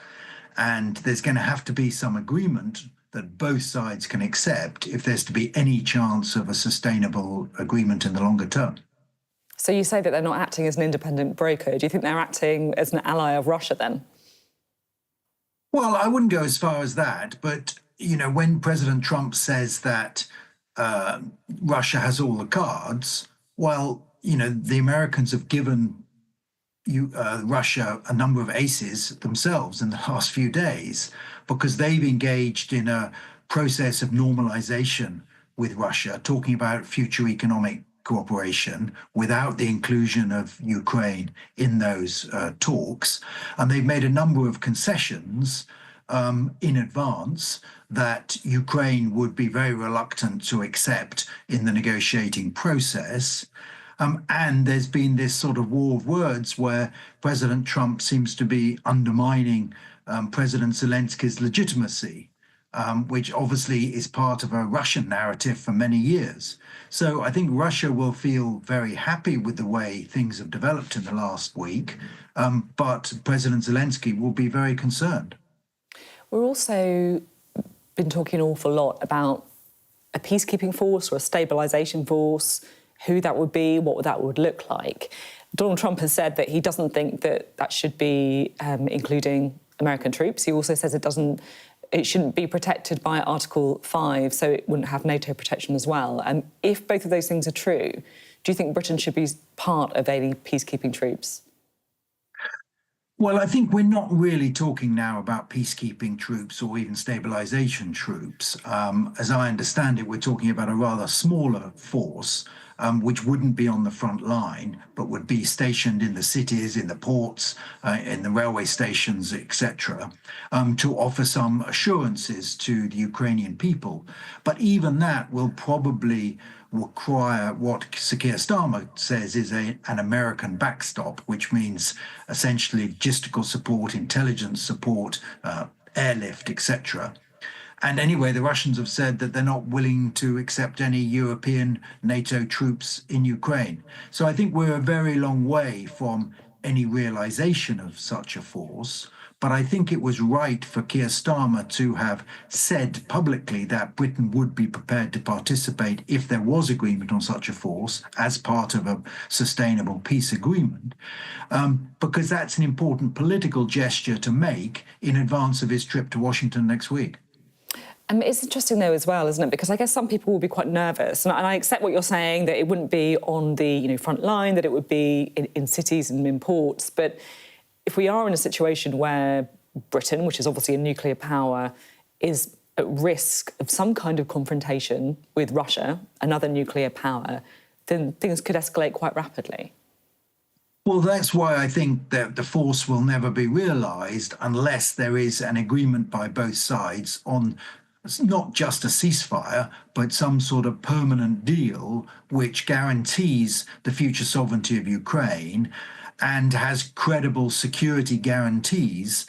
And there's going to have to be some agreement that both sides can accept if there's to be any chance of a sustainable agreement in the longer term. So you say that they're not acting as an independent broker. Do you think they're acting as an ally of Russia then? Well, I wouldn't go as far as that. But, you know, when President Trump says that Russia has all the cards, well, you know, the Americans have given Russia a number of aces themselves in the last few days because they've engaged in a process of normalization with Russia, talking about future economic cooperation without the inclusion of Ukraine in those talks. And they've made a number of concessions in advance that Ukraine would be very reluctant to accept in the negotiating process. And there's been this sort of war of words where President Trump seems to be undermining President Zelensky's legitimacy, which obviously is part of a Russian narrative for many years. So I think Russia will feel very happy with the way things have developed in the last week, but President Zelensky will be very concerned. We've also been talking an awful lot about a peacekeeping force or a stabilisation force, who that would be, what that would look like. Donald Trump has said that he doesn't think that that should be including American troops. He also says it shouldn't be protected by Article 5, so it wouldn't have NATO protection as well. And if both of those things are true, do you think Britain should be part of any peacekeeping troops? Well, I think we're not really talking now about peacekeeping troops or even stabilisation troops. As I understand it, we're talking about a rather smaller force, which wouldn't be on the front line, but would be stationed in the cities, in the ports, in the railway stations, etc., to offer some assurances to the Ukrainian people. But even that will probably require what Sir Keir Starmer says is an American backstop, which means essentially logistical support, intelligence support, airlift, etc. And anyway, the Russians have said that they're not willing to accept any European NATO troops in Ukraine. So I think we're a very long way from any realization of such a force. But I think it was right for Keir Starmer to have said publicly that Britain would be prepared to participate if there was agreement on such a force as part of a sustainable peace agreement, because that's an important political gesture to make in advance of his trip to Washington next week. It's interesting, though, as well, isn't it? Because I guess some people will be quite nervous. And I accept what you're saying, that it wouldn't be on the front line, that it would be in cities and in ports. But if we are in a situation where Britain, which is obviously a nuclear power, is at risk of some kind of confrontation with Russia, another nuclear power, then things could escalate quite rapidly. Well, that's why I think that the force will never be realised unless there is an agreement by both sides on not just a ceasefire, but some sort of permanent deal which guarantees the future sovereignty of Ukraine and has credible security guarantees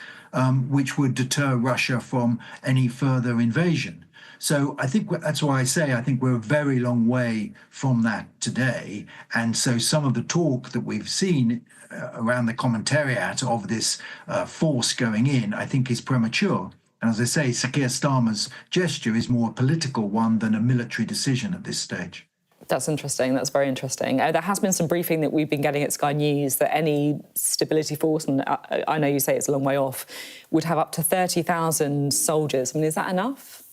which would deter Russia from any further invasion. So I think that's why I say I think we're a very long way from that today. And so some of the talk that we've seen around the commentariat of this force going in, I think is premature. And as I say, Sir Keir Starmer's gesture is more a political one than a military decision at this stage. That's interesting. That's very interesting. There has been some briefing that we've been getting at Sky News that any stability force, and I know you say it's a long way off, would have up to 30,000 soldiers. I mean, is that enough?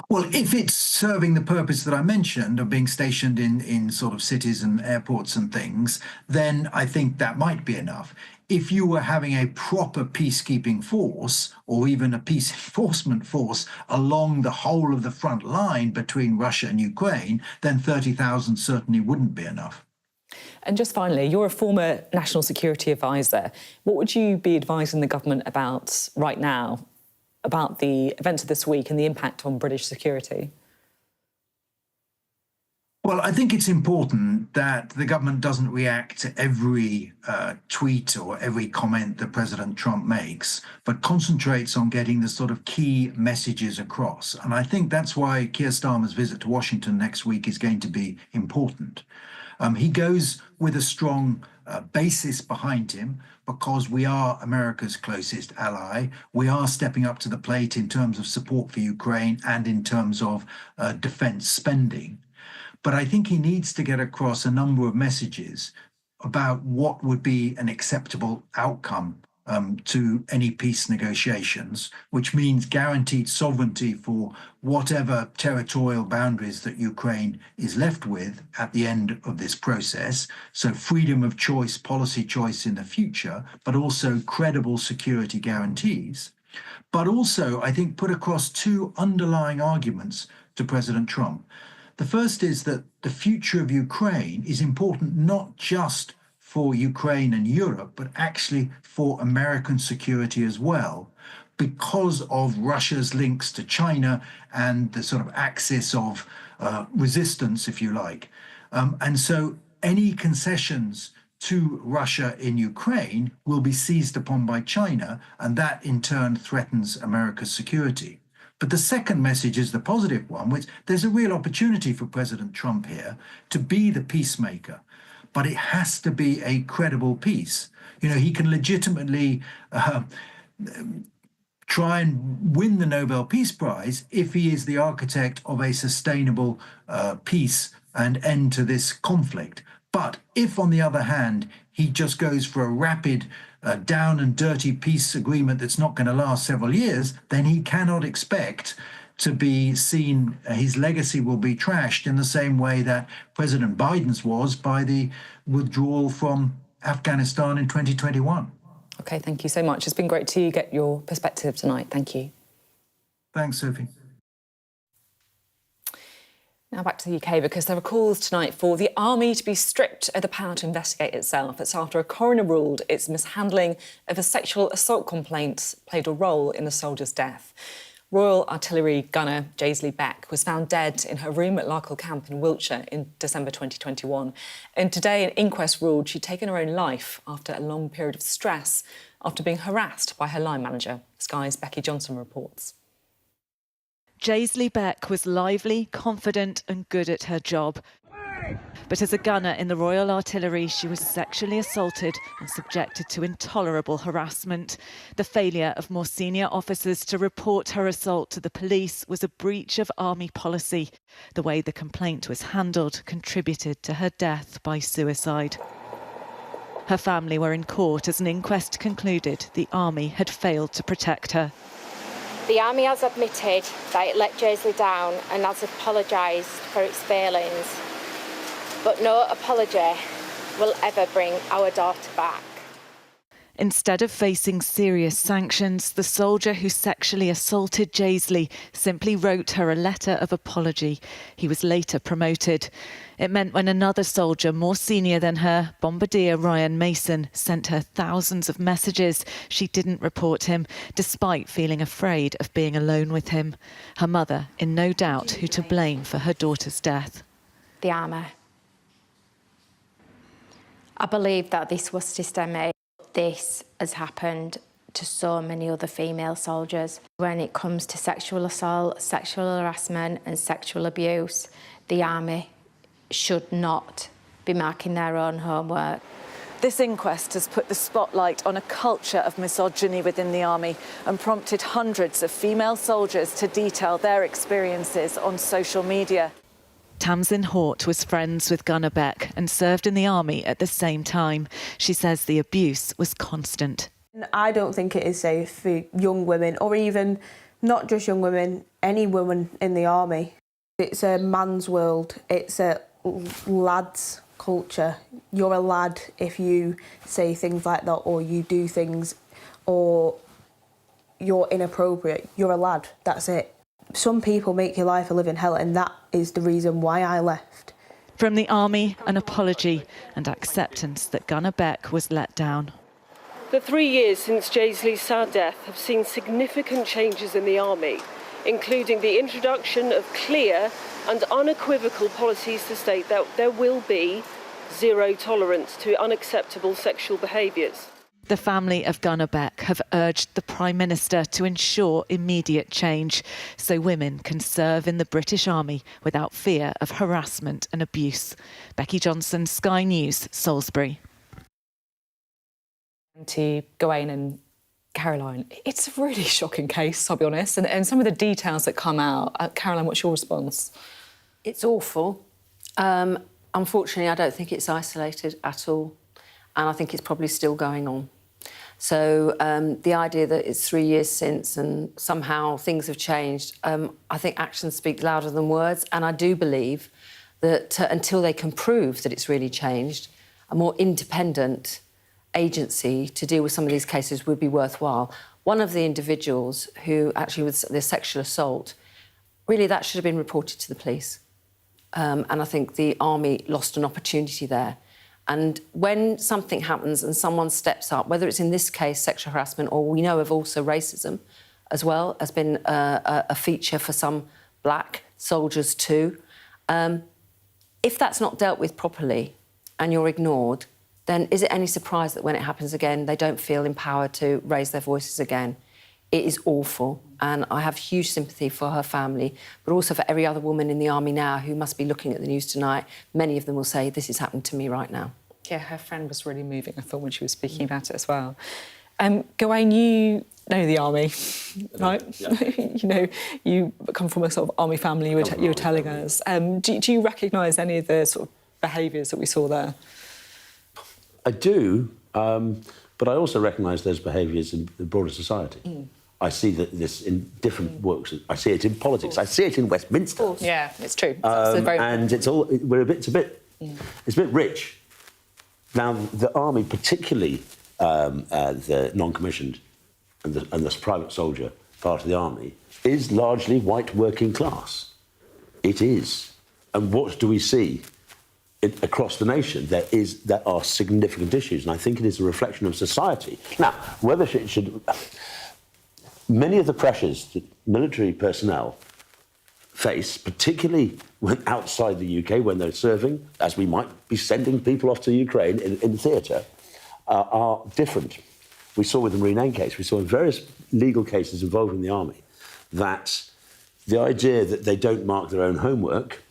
Well, if it's serving the purpose that I mentioned of being stationed in sort of cities and airports and things, then I think that might be enough. If you were having a proper peacekeeping force or even a peace enforcement force along the whole of the front line between Russia and Ukraine, then 30,000 certainly wouldn't be enough. And just finally, you're a former national security advisor. What would you be advising the government about right now, about the events of this week and the impact on British security? Well, I think it's important that the government doesn't react to every tweet or every comment that President Trump makes, but concentrates on getting the sort of key messages across. And I think that's why Keir Starmer's visit to Washington next week is going to be important. He goes with a strong basis behind him because we are America's closest ally. We are stepping up to the plate in terms of support for Ukraine and in terms of defense spending. But I think he needs to get across a number of messages about what would be an acceptable outcome to any peace negotiations, which means guaranteed sovereignty for whatever territorial boundaries that Ukraine is left with at the end of this process. So freedom of choice, policy choice in the future, but also credible security guarantees. But also, I think, put across two underlying arguments to President Trump. The first is that the future of Ukraine is important not just for Ukraine and Europe, but actually for American security as well, because of Russia's links to China and the sort of axis of resistance, if you like. And so any concessions to Russia in Ukraine will be seized upon by China, and that in turn threatens America's security. But the second message is the positive one, which there's a real opportunity for President Trump here to be the peacemaker, but it has to be a credible peace. You know, he can legitimately try and win the Nobel Peace Prize if he is the architect of a sustainable peace and end to this conflict. But if, on the other hand, he just goes for a rapid down and dirty peace agreement that's not going to last several years, then he cannot expect to be seen, his legacy will be trashed in the same way that President Biden's was by the withdrawal from Afghanistan in 2021. OK, thank you so much. It's been great to get your perspective tonight. Thank you. Thanks, Sophie. Now back to the UK, because there are calls tonight for the army to be stripped of the power to investigate itself. It's after a coroner ruled its mishandling of a sexual assault complaint played a role in a soldier's death. Royal Artillery gunner Jaisley Beck was found dead in her room at Larkhall Camp in Wiltshire in December 2021. And today an inquest ruled she'd taken her own life after a long period of stress after being harassed by her line manager. Sky's Becky Johnson reports. Jaisley Beck was lively, confident and good at her job. But as a gunner in the Royal Artillery, she was sexually assaulted and subjected to intolerable harassment. The failure of more senior officers to report her assault to the police was a breach of army policy. The way the complaint was handled contributed to her death by suicide. Her family were in court as an inquest concluded the army had failed to protect her. The army has admitted that it let Jaisley down and has apologised for its failings. But no apology will ever bring our daughter back. Instead of facing serious sanctions, the soldier who sexually assaulted Jaisley simply wrote her a letter of apology. He was later promoted. It meant when another soldier more senior than her, Bombardier Ryan Mason, sent her thousands of messages, she didn't report him, despite feeling afraid of being alone with him. Her mother in no doubt who to blame for her daughter's death. The army. I believe that this was systemic. This has happened to so many other female soldiers. When it comes to sexual assault, sexual harassment and sexual abuse, the army should not be marking their own homework. This inquest has put the spotlight on a culture of misogyny within the army and prompted hundreds of female soldiers to detail their experiences on social media. Tamsin Hort was friends with Gunnar Beck and served in the army at the same time. She says the abuse was constant. I don't think it is safe for young women, or even not just young women, any woman in the army. It's a man's world. It's a lad's culture. You're a lad if you say things like that, or you do things, or you're inappropriate. You're a lad, that's it. Some people make your life a living hell, and that is the reason why I left. From the army, an apology and acceptance that Gunnar Beck was let down. The 3 years since Jaisley's sad death have seen significant changes in the army, including the introduction of clear and unequivocal policies to state that there will be zero tolerance to unacceptable sexual behaviours. The family of Gunnar Beck have urged the Prime Minister to ensure immediate change so women can serve in the British Army without fear of harassment and abuse. Becky Johnson, Sky News, Salisbury. To Gawain and Caroline, it's a really shocking case, I'll be honest, and some of the details that come out. Caroline, what's your response? It's awful. Unfortunately, I don't think it's isolated at all, and I think it's probably still going on. So the idea that it's 3 years since and somehow things have changed, I think actions speak louder than words, and I do believe that until they can prove that it's really changed, a more independent agency to deal with some of these cases would be worthwhile. One of the individuals who actually was the sexual assault, really that should have been reported to the police. And I think the army lost an opportunity there. And when something happens and someone steps up, whether it's in this case sexual harassment, or we know of also racism as well, has been a feature for some black soldiers too. If that's not dealt with properly and you're ignored, then is it any surprise that when it happens again, they don't feel empowered to raise their voices again? It is awful, and I have huge sympathy for her family, but also for every other woman in the army now who must be looking at the news tonight. Many of them will say, this is happening to me right now. Yeah, her friend was really moving, I thought, when she was speaking about it as well. Gawain, you know the army, right? Yeah. You come from a sort of army family, you were telling us. Do you recognise any of the sort of behaviours that we saw there? I do, but I also recognise those behaviours in the broader society. I see that this in different works. I see it in politics. I see it in Westminster. Yeah, it's true. And it's all. It's a bit rich. Now the army, particularly the non-commissioned and the private soldier part of the army, is largely white working class. It is, and what do we see? Across the nation, there are significant issues, and I think it is a reflection of society. Now, whether it should... Many of the pressures that military personnel face, particularly when outside the UK, when they're serving, as we might be sending people off to Ukraine in theatre, are different. We saw with the Renane case, we saw in various legal cases involving the army, that the idea that they don't mark their own homework,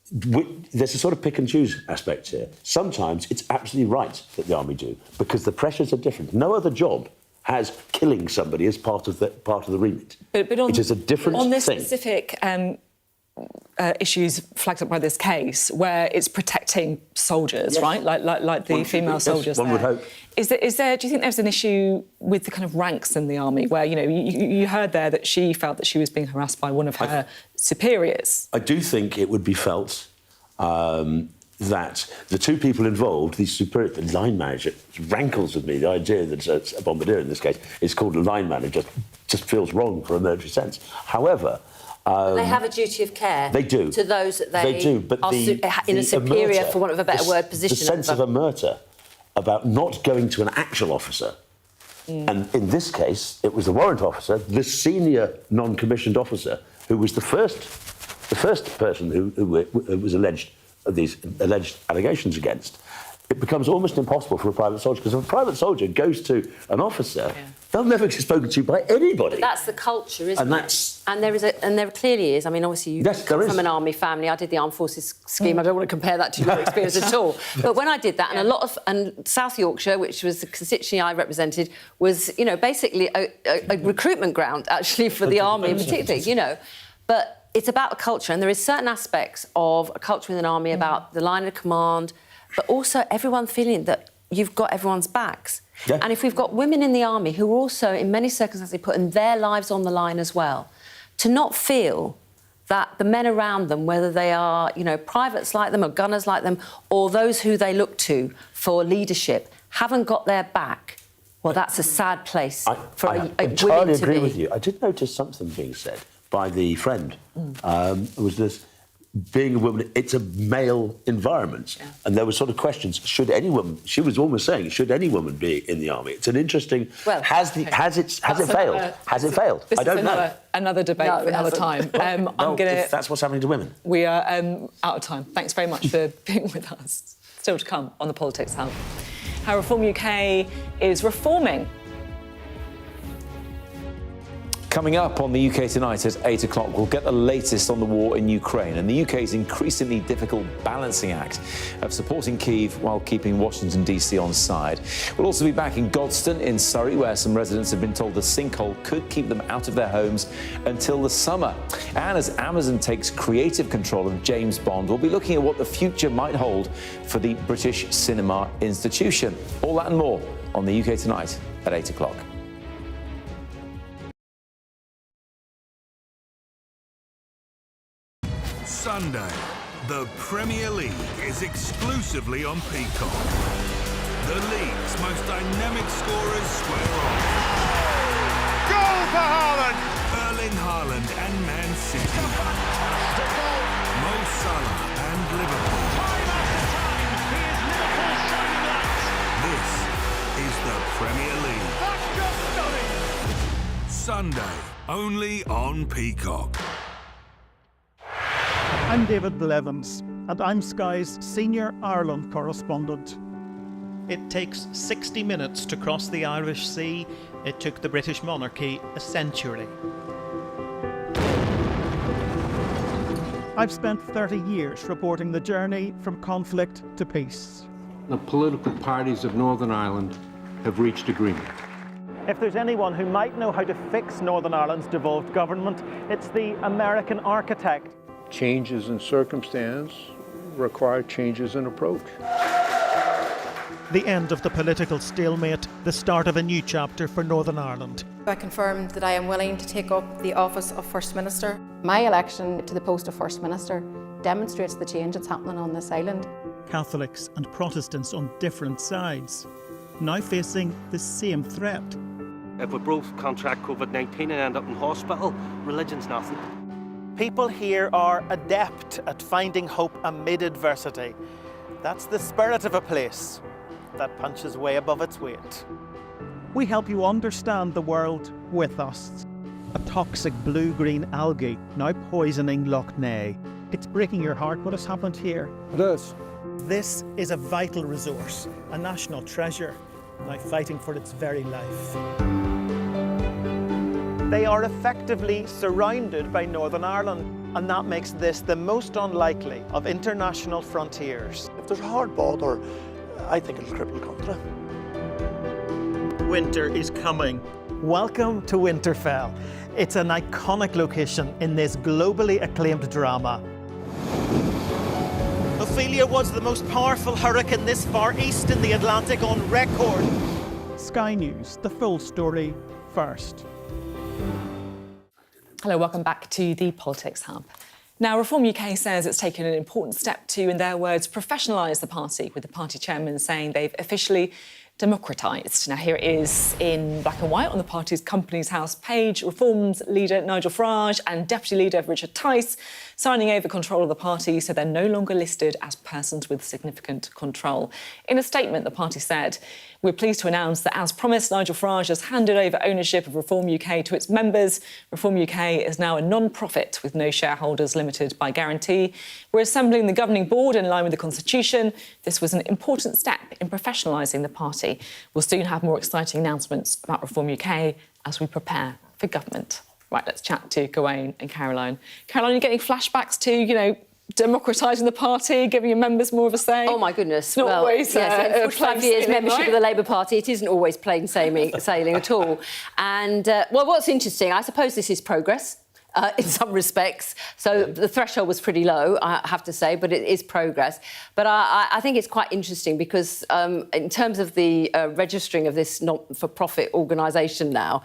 there's a sort of pick and choose aspect here. Sometimes it's absolutely right that the army do, because the pressures are different. No other job has killing somebody as part of the remit. But on, it is a different thing. On this specific issues flagged up by this case, where it's protecting soldiers, yes, right, like the female soldiers. One would hope. Is there? Do you think there's an issue with the kind of ranks in the army, where you heard there that she felt that she was being harassed by one of her superiors? I do think it would be felt that the two people involved, the line manager, rankles with me. The idea that it's a bombardier in this case is called a line manager just feels wrong for a military sense. However, they have a duty of care. They do. To those that they do, but are in a superior, for want of a better word, position. The sense of omerta about not going to an actual officer. And in this case, it was the warrant officer, the senior non-commissioned officer, who was the first person who was alleged of these alleged allegations against. It becomes almost impossible for a private soldier, because if a private soldier goes to an officer, they'll never get spoken to by anybody. But that's the culture, isn't it? And there clearly is. I mean, obviously, you come from an army family. I did the Armed Forces scheme. I don't want to compare that to your experience at all. But when I did that, and South Yorkshire, which was the constituency I represented, was, you know, basically a recruitment ground, actually, for the army in particular, you know. But it's about a culture, and there is certain aspects of a culture in an army about the line of command, but also everyone feeling that you've got everyone's backs. Yeah. And if we've got women in the army who are also, in many circumstances, putting their lives on the line as well, to not feel that the men around them, whether they are, you know, privates like them or gunners like them, or those who they look to for leadership, haven't got their back, well, that's a sad place for a entirely women to agree be. with you. I did notice something being said by the friend. Was this, being a woman, it's a male environment. Yeah. And there were sort of questions, should any woman, she was almost saying, should any woman be in the army? It's an interesting, well, has it failed? Has it failed? This I don't is know. Another debate for another time. If that's what's happening to women. We are out of time. Thanks very much for being with us. Still to come on the Politics Hub. How Reform UK is reforming. Coming up on the UK Tonight at 8 o'clock, we'll get the latest on the war in Ukraine and the UK's increasingly difficult balancing act of supporting Kyiv while keeping Washington, D.C. on side. We'll also be back in Godstone in Surrey, where some residents have been told the sinkhole could keep them out of their homes until the summer. And as Amazon takes creative control of James Bond, we'll be looking at what the future might hold for the British Cinema Institution. All that and more on the UK Tonight at 8 o'clock. Sunday, the Premier League is exclusively on Peacock. The league's most dynamic scorers square off. Goal for Haaland! Erling Haaland and Man City. Fantastic goal! Mo Salah and Liverpool. Time after time, he is Liverpool shining lights. This is the Premier League. That's just stunning! Sunday, only on Peacock. I'm David Blevins, and I'm Sky's senior Ireland correspondent. It takes 60 minutes to cross the Irish Sea. It took the British monarchy a century. I've spent 30 years reporting the journey from conflict to peace. The political parties of Northern Ireland have reached agreement. If there's anyone who might know how to fix Northern Ireland's devolved government, it's the American architect. Changes in circumstance require changes in approach. The end of the political stalemate, the start of a new chapter for Northern Ireland. I confirm that I am willing to take up the office of First Minister. My election to the post of First Minister demonstrates the change that's happening on this island. Catholics and Protestants on different sides, now facing the same threat. If we both contract COVID-19 and end up in hospital, religion's nothing. People here are adept at finding hope amid adversity. That's the spirit of a place that punches way above its weight. We help you understand the world with us. A toxic blue-green algae now poisoning Lough Neagh. It's breaking your heart what has happened here. It is. This is a vital resource, a national treasure, now fighting for its very life. They are effectively surrounded by Northern Ireland, and that makes this the most unlikely of international frontiers. If there's a hard border, I think it'll cripple the country. Winter is coming. Welcome to Winterfell. It's an iconic location in this globally acclaimed drama. Ophelia was the most powerful hurricane this far east in the Atlantic on record. Sky News, the full story first. Hello, welcome back to the Politics Hub. Now, Reform UK says it's taken an important step to, in their words, professionalise the party, with the party chairman saying they've officially democratised. Now, here it is in black and white on the party's Companies House page. Reform's leader Nigel Farage and deputy leader Richard Tice signing over control of the party, so they're no longer listed as persons with significant control. In a statement, the party said, "We're pleased to announce that, as promised, Nigel Farage has handed over ownership of Reform UK to its members. Reform UK is now a non-profit with no shareholders, limited by guarantee. We're assembling the governing board in line with the Constitution. This was an important step in professionalising the party. We'll soon have more exciting announcements about Reform UK as we prepare for government." Right, let's chat to Gawain and Caroline. Caroline, you're getting flashbacks to, democratising the party, giving your members more of a say. Oh, my goodness. It's not always, yes, 45 years sailing, membership right? of the Labour Party, it isn't always plain sailing at all. And, what's interesting, I suppose this is progress. In some respects. So the threshold was pretty low, I have to say, but it is progress. But I think it's quite interesting because in terms of the registering of this not-for-profit organisation now,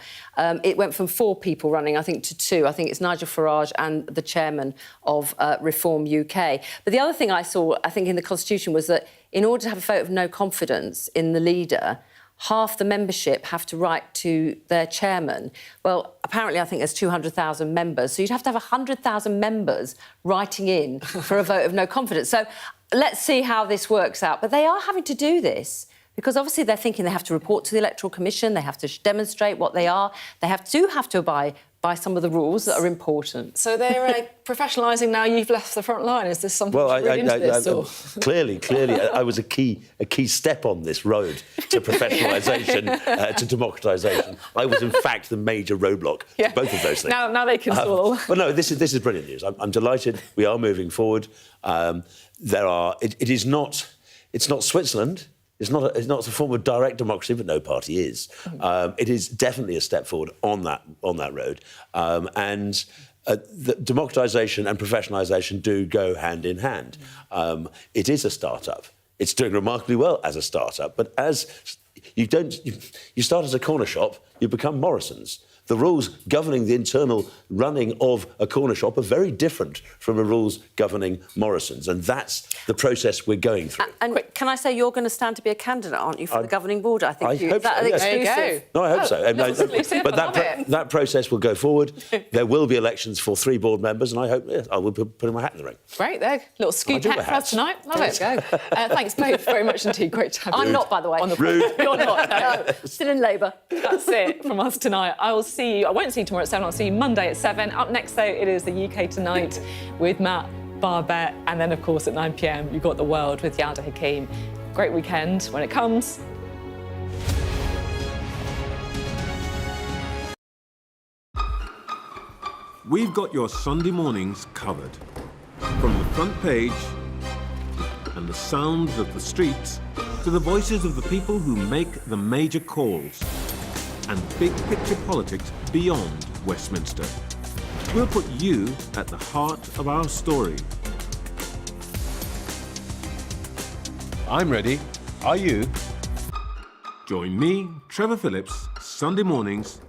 it went from 4 people running, I think, to 2. I think it's Nigel Farage and the chairman of Reform UK. But the other thing I saw, I think, in the Constitution was that in order to have a vote of no confidence in the leader, half the membership have to write to their chairman. Well, apparently I think there's 200,000 members, so you'd have to have 100,000 members writing in for a vote of no confidence. So let's see how this works out. But they are having to do this because obviously they're thinking they have to report to the Electoral Commission, they have to demonstrate what they are, they have to abide by some of the rules that are important. So they're professionalising now. You've left the front line. Is this something to read into this? Clearly, I was a key step on this road to professionalisation, to democratisation. I was, in fact, the major roadblock to both of those things. Now they can stall. But no, this is brilliant news. I'm delighted. We are moving forward. It's not Switzerland. It's not a form of direct democracy, but no party is. It is definitely a step forward on that road. The democratisation and professionalisation do go hand in hand. It is a start-up. It's doing remarkably well as a start-up, but as you start as a corner shop, you become Morrison's. The rules governing the internal running of a corner shop are very different from the rules governing Morrison's, and that's the process we're going through. And can I say you're going to stand to be a candidate, aren't you, for the governing board? I think I hope so, yes. Exclusive. No, I hope so. But that process will go forward. There will be elections for 3 board members, and I hope I will be putting my hat in the ring. Great, there. Little scoop hat for us tonight. Love it. Thanks both very much indeed. Great to have you. I'm not, by the way. Rude. You're not. No, still in Labour. That's it from us tonight. I won't see you tomorrow at 7. I'll see you Monday at 7. Up next, though, it is the UK Tonight with Matt Barbet. And then, of course, at 9 p.m, you've got The World with Yada Hakeem. Great weekend when it comes. We've got your Sunday mornings covered. From the front page and the sounds of the streets to the voices of the people who make the major calls and big picture politics beyond Westminster. We'll put you at the heart of our story. I'm ready. Are you? Join me, Trevor Phillips, Sunday mornings